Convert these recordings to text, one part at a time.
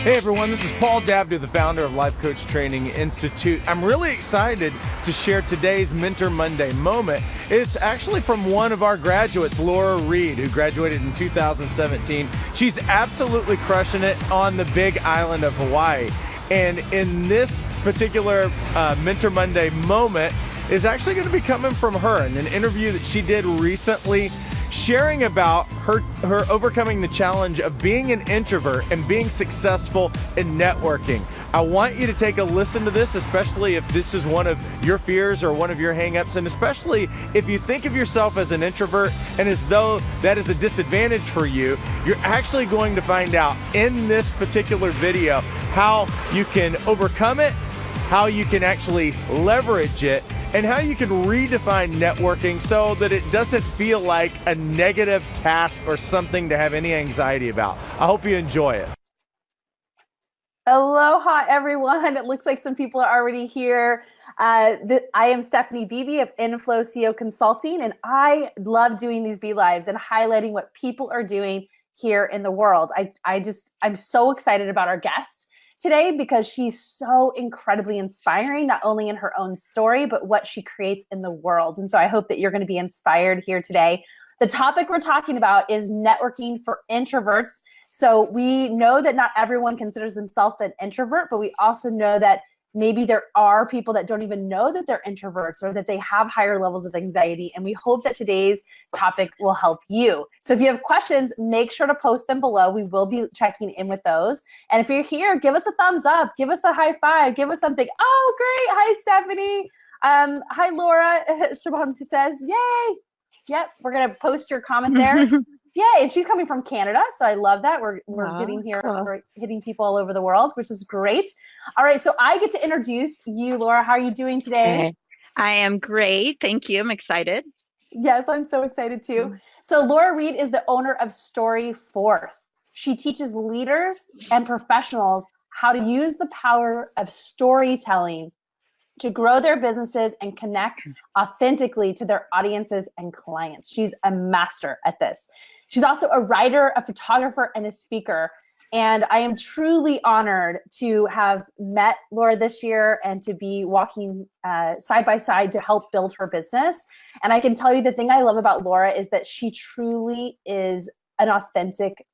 Hey everyone, this is Paul Dabdo, the founder of Life Coach Training Institute. I'm really excited to share today's Mentor Monday moment. It's actually from one of our graduates, Laura Reed, who graduated in 2017. She's absolutely crushing it on the big island of Hawaii. And in this particular Mentor Monday moment is actually going to be coming from her in an interview that she did recently, sharing about her overcoming the challenge of being an introvert and being successful in networking. I want you to take a listen to this, especially if this is one of your fears or one of your hangups, and especially if you think of yourself as an introvert and as though that is a disadvantage for you. You're actually going to find out in this particular video how you can overcome it, how you can actually leverage it, and how you can redefine networking so that it doesn't feel like a negative task or something to have any anxiety about. I hope you enjoy it. Aloha, everyone. It looks like some people are already here. I am Stephanie Beebe of Inflow CEO Consulting, and I love doing these Be Lives and highlighting what people are doing here in the world. I'm so excited about our guest today because she's so incredibly inspiring, not only in her own story, but what she creates in the world. And so I hope that you're going to be inspired here today. The topic we're talking about is networking for introverts. So we know that not everyone considers themselves an introvert, but we also know that maybe there are people that don't even know that they're introverts or that they have higher levels of anxiety. And we hope that today's topic will help you. So if you have questions, make sure to post them below. We will be checking in with those. And if you're here, give us a thumbs up, give us a high five, give us something. Oh, great. Hi, Stephanie. Hi, Laura. Shabam says, yay. Yep, we're going to post your comment there. Yay, and she's coming from Canada, so I love that. We're getting here, cool. We're hitting people all over the world, which is great. All right, so I get to introduce you, Laura. How are you doing today? Okay. I am great. Thank you. I'm excited. Yes, I'm so excited too. So Laura Reed is the owner of Story Forth. She teaches leaders and professionals how to use the power of storytelling to grow their businesses and connect authentically to their audiences and clients. She's a master at this. She's also a writer, a photographer, and a speaker. And I am truly honored to have met Laura this year and to be walking side by side to help build her business. And I can tell you the thing I love about Laura is that she truly is an authentic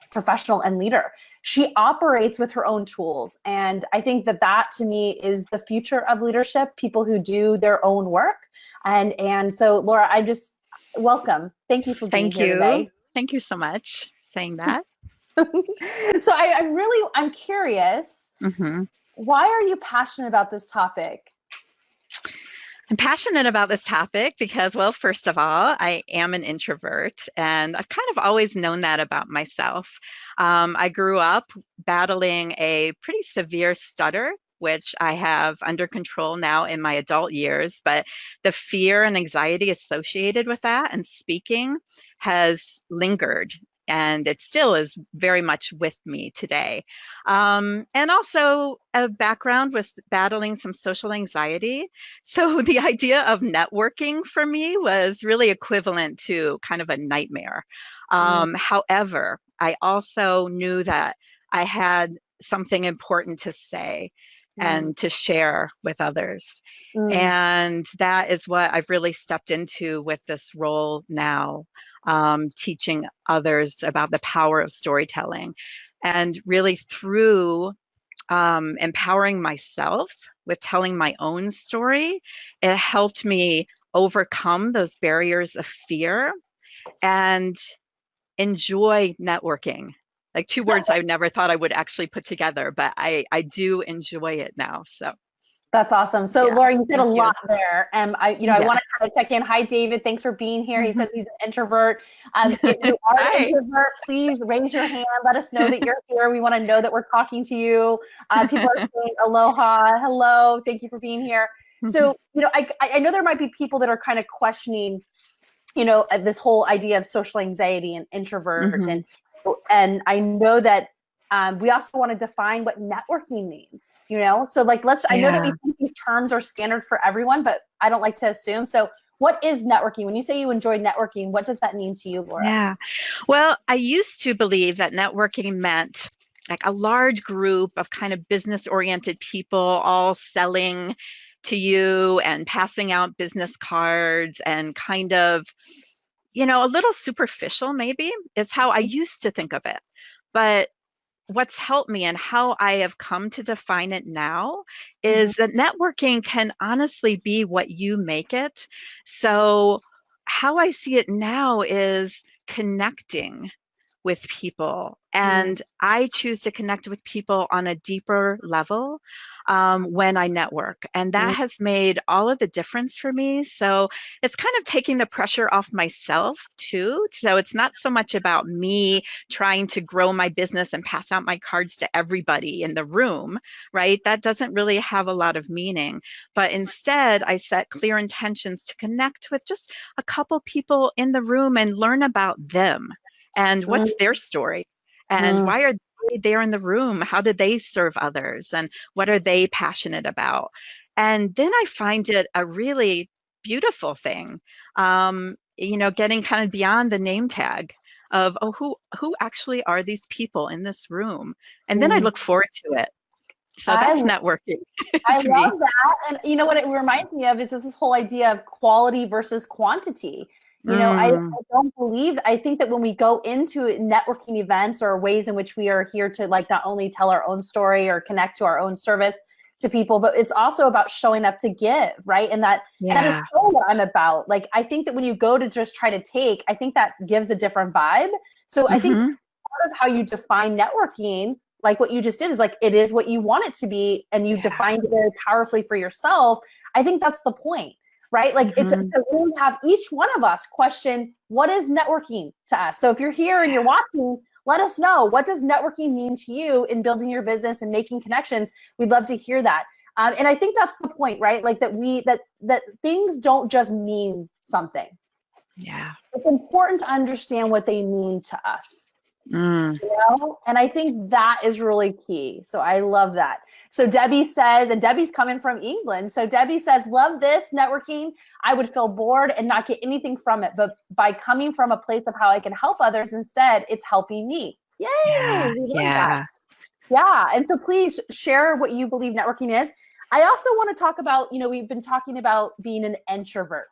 professional and leader. She operates with her own tools. And I think that to me is the future of leadership, people who do their own work. And so Laura, I just welcome. Thank you for being here today. Thank you so much for saying that. So I'm curious, why are you passionate about this topic? I'm passionate about this topic because, well, first of all, I am an introvert, and I've kind of always known that about myself. I grew up battling a pretty severe stutter, which I have under control now in my adult years, but the fear and anxiety associated with that and speaking has lingered. And it still is very much with me today. And also a background with battling some social anxiety. So the idea of networking for me was really equivalent to kind of a nightmare. However, I also knew that I had something important to say and to share with others. And that is what I've really stepped into with this role now, teaching others about the power of storytelling. And really through empowering myself with telling my own story, it helped me overcome those barriers of fear and enjoy networking. Like two words I never thought I would actually put together, but I do enjoy it now. So that's awesome. So Laura, you said a lot there. And I want to kind of check in. Hi, David. Thanks for being here. He says he's an introvert. If you are an introvert, please raise your hand. Let us know that you're here. We want to know that we're talking to you. People are saying aloha, hello. Thank you for being here. So, I know there might be people that are kind of questioning, this whole idea of social anxiety and introvert. And I know that we also want to define what networking means, So I know that we think these terms are standard for everyone, but I don't like to assume. So what is networking? When you say you enjoy networking, what does that mean to you, Laura? Yeah. Well, I used to believe that networking meant like a large group of kind of business oriented people all selling to you and passing out business cards and kind of, a little superficial maybe is how I used to think of it. But what's helped me and how I have come to define it now Mhm. is that networking can honestly be what you make it. So, how I see it now is connecting with people. Mm, And I choose to connect with people on a deeper level when I network. And that mm, has made all of the difference for me. So it's kind of taking the pressure off myself too. So it's not so much about me trying to grow my business and pass out my cards to everybody in the room, right? That doesn't really have a lot of meaning. But instead, I set clear intentions to connect with just a couple people in the room and learn about them and what's mm, their story and mm, why are they there in the room, how do they serve others, and what are they passionate about. And then I find it a really beautiful thing, getting kind of beyond the name tag of, oh, who actually are these people in this room, and then I mm. look forward to it. So I that's networking I to me. love that. And you know what it reminds me of is this whole idea of quality versus quantity. I Mm, don't believe, I think that when we go into networking events or ways in which we are here to like not only tell our own story or connect to our own service to people, but it's also about showing up to give, right? And that is yeah. so what I'm about. Like, I think that when you go to just try to take, I think that gives a different vibe. So I think Hmm. part of how you define networking, like what you just did, is like it is what you want it to be, and you Yeah. defined it very powerfully for yourself. I think that's the point, right? Like it's Hmm. to really have each one of us question, what is networking to us? So if you're here and you're watching, let us know, what does networking mean to you in building your business and making connections? We'd love to hear that. And I think that's the point, right? Like that things don't just mean something. Yeah. It's important to understand what they mean to us. Mm. And I think that is really key. So I love that. So Debbie says, and Debbie's coming from England. So Debbie says, love this networking. I would feel bored and not get anything from it. But by coming from a place of how I can help others instead, it's helping me. Yay. Yeah. We love that. Yeah. Yeah. And so please share what you believe networking is. I also want to talk about, we've been talking about being an introvert,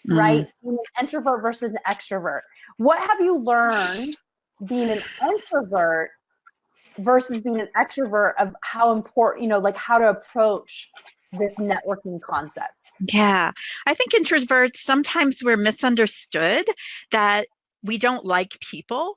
Mm. right? Being an introvert versus an extrovert. What have you learned being an introvert versus being an extrovert of how important, like how to approach this networking concept? Yeah. I think introverts, sometimes we're misunderstood that we don't like people.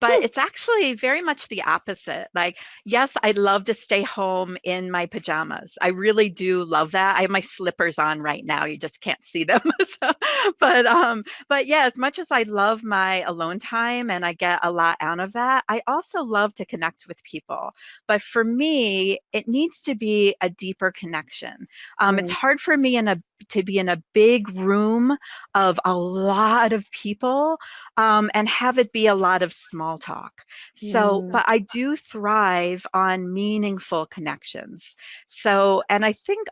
But Hmm. it's actually very much the opposite. Like, yes, I love to stay home in my pajamas. I really do love that. I have my slippers on right now. You just can't see them. So, but yeah, as much as I love my alone time and I get a lot out of that, I also love to connect with people. But for me, it needs to be a deeper connection. It's Mm, hard for me to be in a big room of a lot of people and have it be a lot of small talk. So, mm, but I do thrive on meaningful connections. So, and I think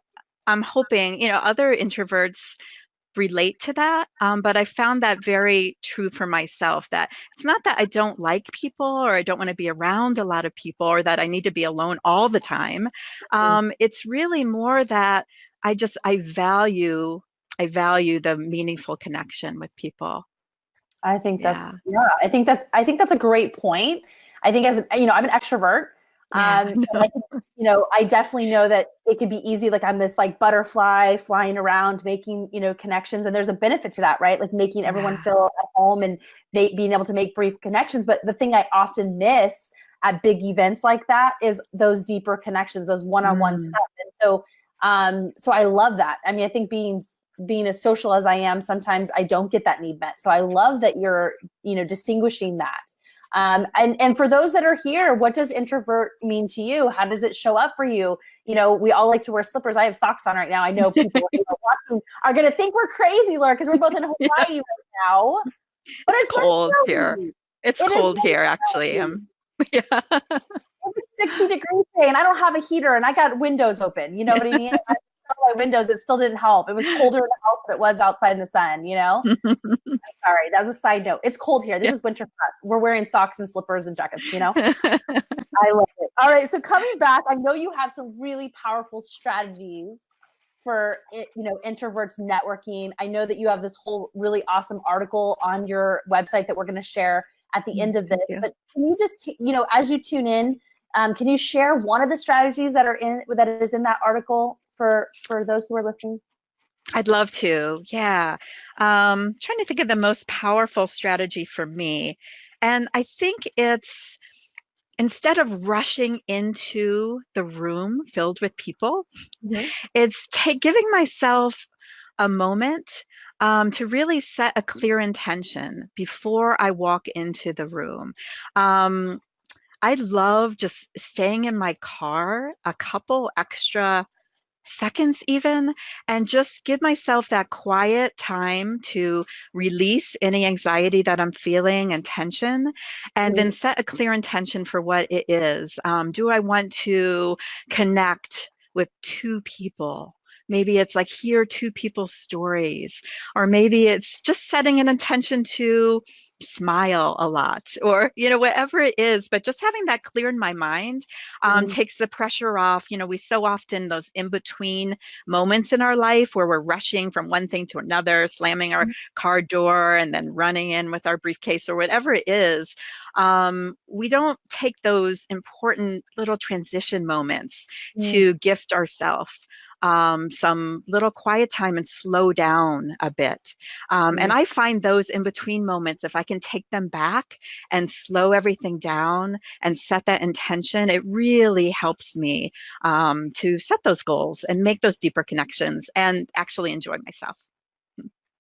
I'm hoping, other introverts relate to that. But I found that very true for myself that it's not that I don't like people or I don't want to be around a lot of people or that I need to be alone all the time. mm. It's really more that I value the meaningful connection with people. I think Yeah. that's, yeah, I think that's a great point. I think I'm an extrovert. Yeah. And I think, I definitely know that it can be easy. Like I'm this like butterfly flying around, making, connections. And there's a benefit to that, right? Like making everyone Yeah. feel at home and being able to make brief connections. But the thing I often miss at big events like that is those deeper connections, those one-on-one Mm, stuff. And so I love that. I mean, I think being as social as I am, sometimes I don't get that need met. So I love that you're, distinguishing that. And for those that are here, what does introvert mean to you? How does it show up for you? We all like to wear slippers. I have socks on right now. I know people watching are going to think we're crazy, Laura, because we're both in Hawaii yeah. right now. But It's it's meant cold to here. be. It's It is cold meant here, to actually. be. Yeah. It was 60 degrees today, and I don't have a heater, and I got windows open. You know what I mean? my windows, it still didn't help. It was colder in the house than it was outside in the sun, you know? Sorry, that was a side note. It's cold here. This is winter for us. We're wearing socks and slippers and jackets, you know? I love it. All right, so coming back, I know you have some really powerful strategies for it, you know, introverts networking. I know that you have this whole really awesome article on your website that we're going to share at the end of this. But can you just, you know, as you tune in, can you share one of the strategies that is in that article for those who are listening? I'd love to. Yeah. Trying to think of the most powerful strategy for me. And I think it's instead of rushing into the room filled with people, it's giving myself a moment to really set a clear intention before I walk into the room. I love just staying in my car a couple extra seconds even, and just give myself that quiet time to release any anxiety that I'm feeling and tension, and then set a clear intention for what it is. Do I want to connect with two people? Maybe it's like hear two people's stories, or maybe it's just setting an intention to smile a lot, or you know, whatever it is, but just having that clear in my mind takes the pressure off. You know, we so often those in between moments in our life where we're rushing from one thing to another, slamming our car door and then running in with our briefcase or whatever it is. We don't take those important little transition moments to gift ourselves some little quiet time and slow down a bit. And I find those in between moments, if I can take them back and slow everything down and set that intention, it really helps me to set those goals and make those deeper connections and actually enjoy myself.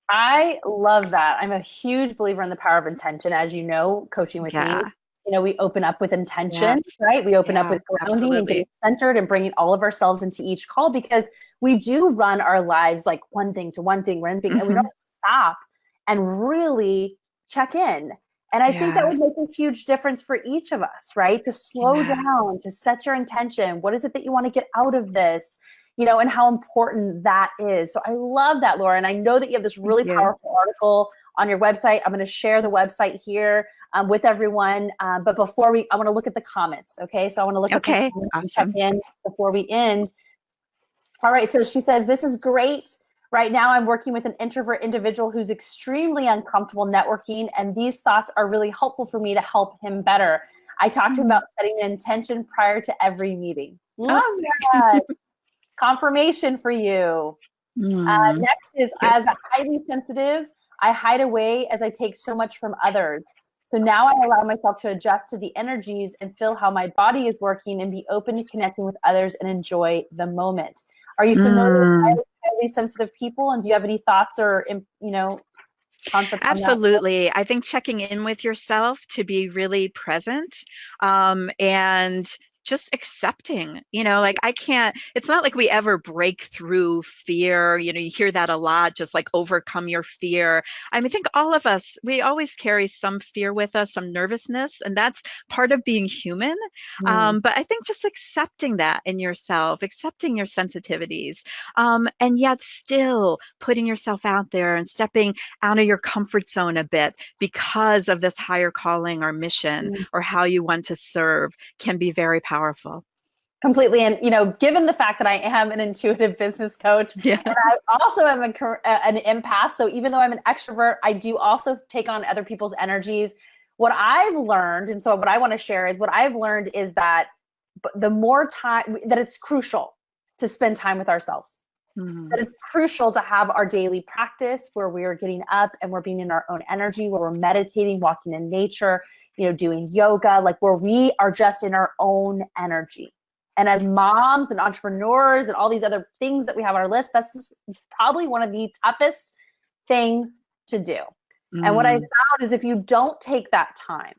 I love that. I'm a huge believer in the power of intention. As you know, coaching with me, you know, we open up with intention, right? We open up with grounding and getting centered and bringing all of ourselves into each call, because we do run our lives like one thing to one thing, and we don't stop and really check in. And I think that would make a huge difference for each of us, right? To slow down, to set your intention. What is it that you want to get out of this? You know, and how important that is. So I love that, Laura. And I know that you have this really powerful article on your website. I'm going to share the website here with everyone. But before I want to look at the comments. Okay. So I want to look at the comments and check in before we end. All right. So she says, this is great. Right now I'm working with an introvert individual who's extremely uncomfortable networking. And these thoughts are really helpful for me to help him better. I talked to him about setting an intention prior to every meeting. Love that. Confirmation for you. Next is, as a highly sensitive, I hide away as I take so much from others. So now I allow myself to adjust to the energies and feel how my body is working and be open to connecting with others and enjoy the moment. Are you familiar with highly sensitive people? And do you have any thoughts or, you know, concepts on that? Absolutely. I think checking in with yourself to be really present and just accepting, you know, like it's not like we ever break through fear. You know, you hear that a lot, just like overcome your fear. I mean, I think all of us, we always carry some fear with us, some nervousness, and that's part of being human. But I think just accepting that in yourself, accepting your sensitivities, and yet still putting yourself out there and stepping out of your comfort zone a bit because of this higher calling or mission or how you want to serve can be very powerful. Completely. And, you know, given the fact that I am an intuitive business coach, and I also am an empath. So even though I'm an extrovert, I do also take on other people's energies. What I've learned, and so what I want to share is what I've learned is that the more time, that it's crucial to spend time with ourselves. That it's crucial to have our daily practice where we are getting up and we're being in our own energy, where we're meditating, walking in nature, you know, doing yoga, like where we are just in our own energy. And as moms and entrepreneurs and all these other things that we have on our list, that's probably one of the toughest things to do. And what I found is if you don't take that time,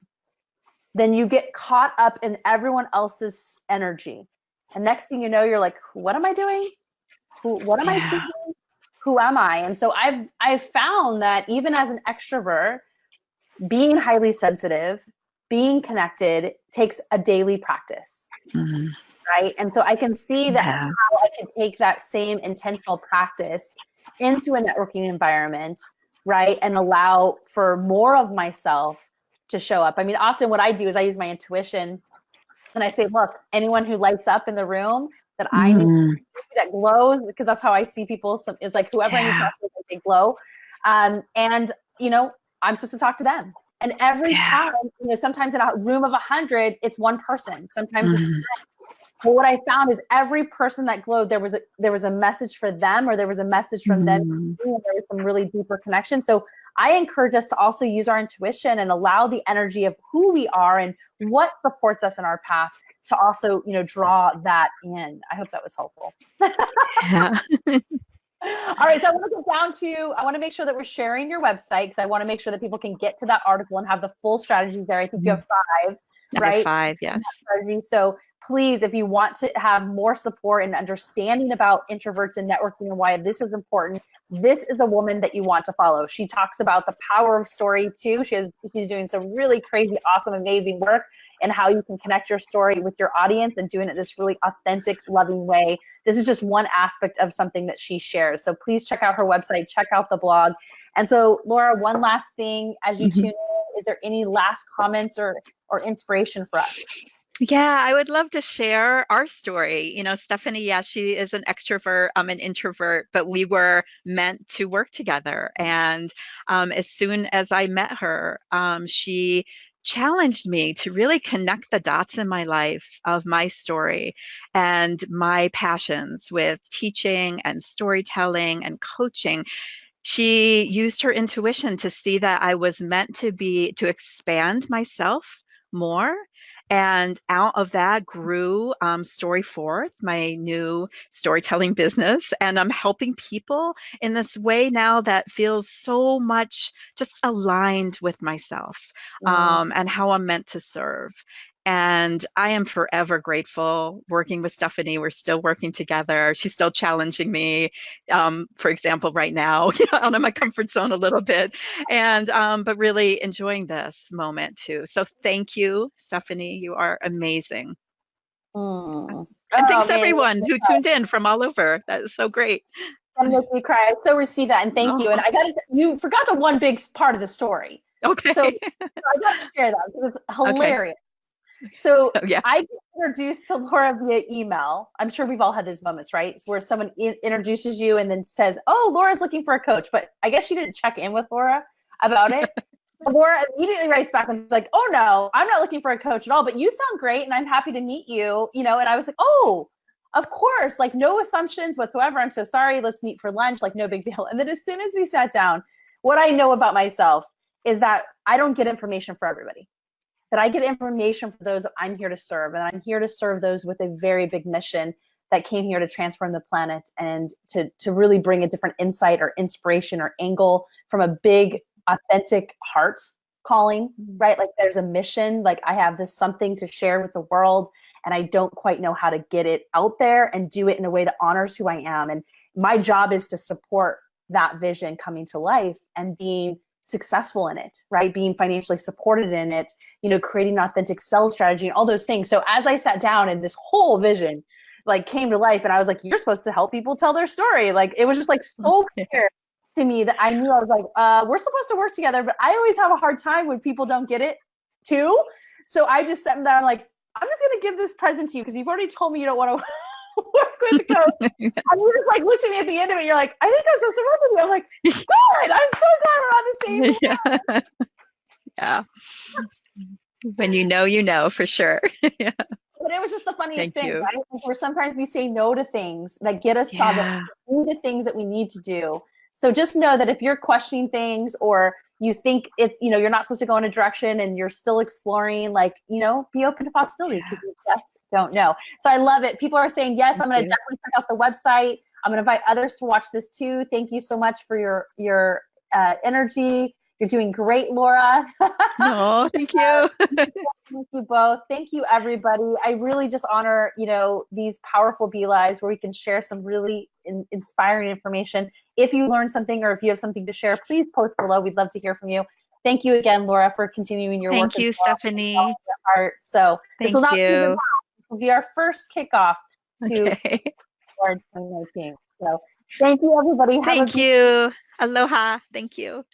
then you get caught up in everyone else's energy. And next thing you know, you're like, what am I doing? What am I thinking? Who am I? And so I've found that even as an extrovert, being highly sensitive, being connected takes a daily practice. right? And so I can see that Yeah. how I can take that same intentional practice into a networking environment, right? And allow for more of myself to show up. I mean, often what I do is I use my intuition and I say, look, anyone who lights up in the room that I need Mm, that glows, because that's how I see people. It's like whoever I need to yeah. talk to, they glow. And, I'm supposed to talk to them. And every Yeah. time, sometimes in a room of 100, it's one person. Sometimes it's, Mm, but what I found is every person that glowed, there was a message for them, or there was a message from them, mm, and there was some really deeper connection. So I encourage us to also use our intuition and allow the energy of who we are and what supports us in our path to also, draw that in. I hope that was helpful. yeah. All right, so I want to make sure that we're sharing your website, because I want to make sure that people can get to that article and have the full strategies there. I think you have 5, I have right? 5, yes. Strategy. So please, if you want to have more support and understanding about introverts and networking and why this is important, this is a woman that you want to follow. She talks about the power of story too. She's doing some really crazy, awesome, amazing work, and how you can connect your story with your audience and doing it this really authentic, loving way. This is just one aspect of something that she shares. So please check out her website, check out the blog. And so, Laura, one last thing as you tune in, is there any last comments or inspiration for us? Yeah, I would love to share our story. Stephanie, yeah, she is an extrovert. I'm an introvert, but we were meant to work together. And as soon as I met her, she challenged me to really connect the dots in my life of my story and my passions with teaching and storytelling and coaching. She used her intuition to see that I was meant to expand myself more. And out of that grew Story Forth, my new storytelling business. And I'm helping people in this way now that feels so much just aligned with myself, and how I'm meant to serve. And I am forever grateful working with Stephanie. We're still working together. She's still challenging me, for example, right now, out of my comfort zone a little bit, and but really enjoying this moment too. So thank you, Stephanie. You are amazing. Mm. And Oh thanks man, everyone who tuned in from all over. That is so great. that makes me cry. I so receive that, and thank you. And Oh, you forgot the one big part of the story. okay. So I got to share that because it's Okay. hilarious. So Yeah. I get introduced to Laura via email. I'm sure we've all had those moments, right? Where someone introduces you and then says, "Oh, Laura's looking for a coach," but I guess she didn't check in with Laura about it. So Laura immediately writes back and is like, "Oh no, I'm not looking for a coach at all, but you sound great and I'm happy to meet you." And I was like, "Oh, of course, like no assumptions whatsoever. I'm so sorry. Let's meet for lunch, like no big deal." And then as soon as we sat down, what I know about myself is that I don't get information for everybody, that I get information for those that I'm here to serve. And I'm here to serve those with a very big mission that came here to transform the planet and to really bring a different insight or inspiration or angle from a big, authentic heart calling, right? Like there's a mission, like I have this something to share with the world, and I don't quite know how to get it out there and do it in a way that honors who I am. And my job is to support that vision coming to life and being successful in it, right? Being financially supported in it, creating an authentic sales strategy and all those things. So as I sat down and this whole vision like came to life, and I was like, you're supposed to help people tell their story. Like it was just like so clear to me that I knew I was like, we're supposed to work together, but I always have a hard time when people don't get it too. So I just sat there, I'm like, I'm just going to give this present to you because you've already told me you don't want to work with the coach. And you just like looked at me at the end of it. You're like, I think I'm supposed to work with you. I'm like, good. I'm so glad we're on the same page. Yeah. When you know for sure. Yeah. But it was just the funniest thing, You. right? Like where sometimes we say no to things that get us Yeah. to the things that we need to do. So just know that if you're questioning things or you think it's, you're not supposed to go in a direction and you're still exploring, like, be open to possibilities because you just don't know. So I love it. People are saying, yes, I'm going to definitely check out the website. I'm going to invite others to watch this too. Thank you so much for your energy. You're doing great, Laura. Oh, thank you. Thank you both. Thank you, everybody. I really just honor, these powerful Be Lives where we can share some really inspiring information. If you learn something or if you have something to share, please post below. We'd love to hear from you. Thank you again, Laura, for continuing your work. Thank you, Stephanie. So this will not will be our first kickoff to Okay. 2019. So thank you, everybody. Thank you. Aloha. Thank you.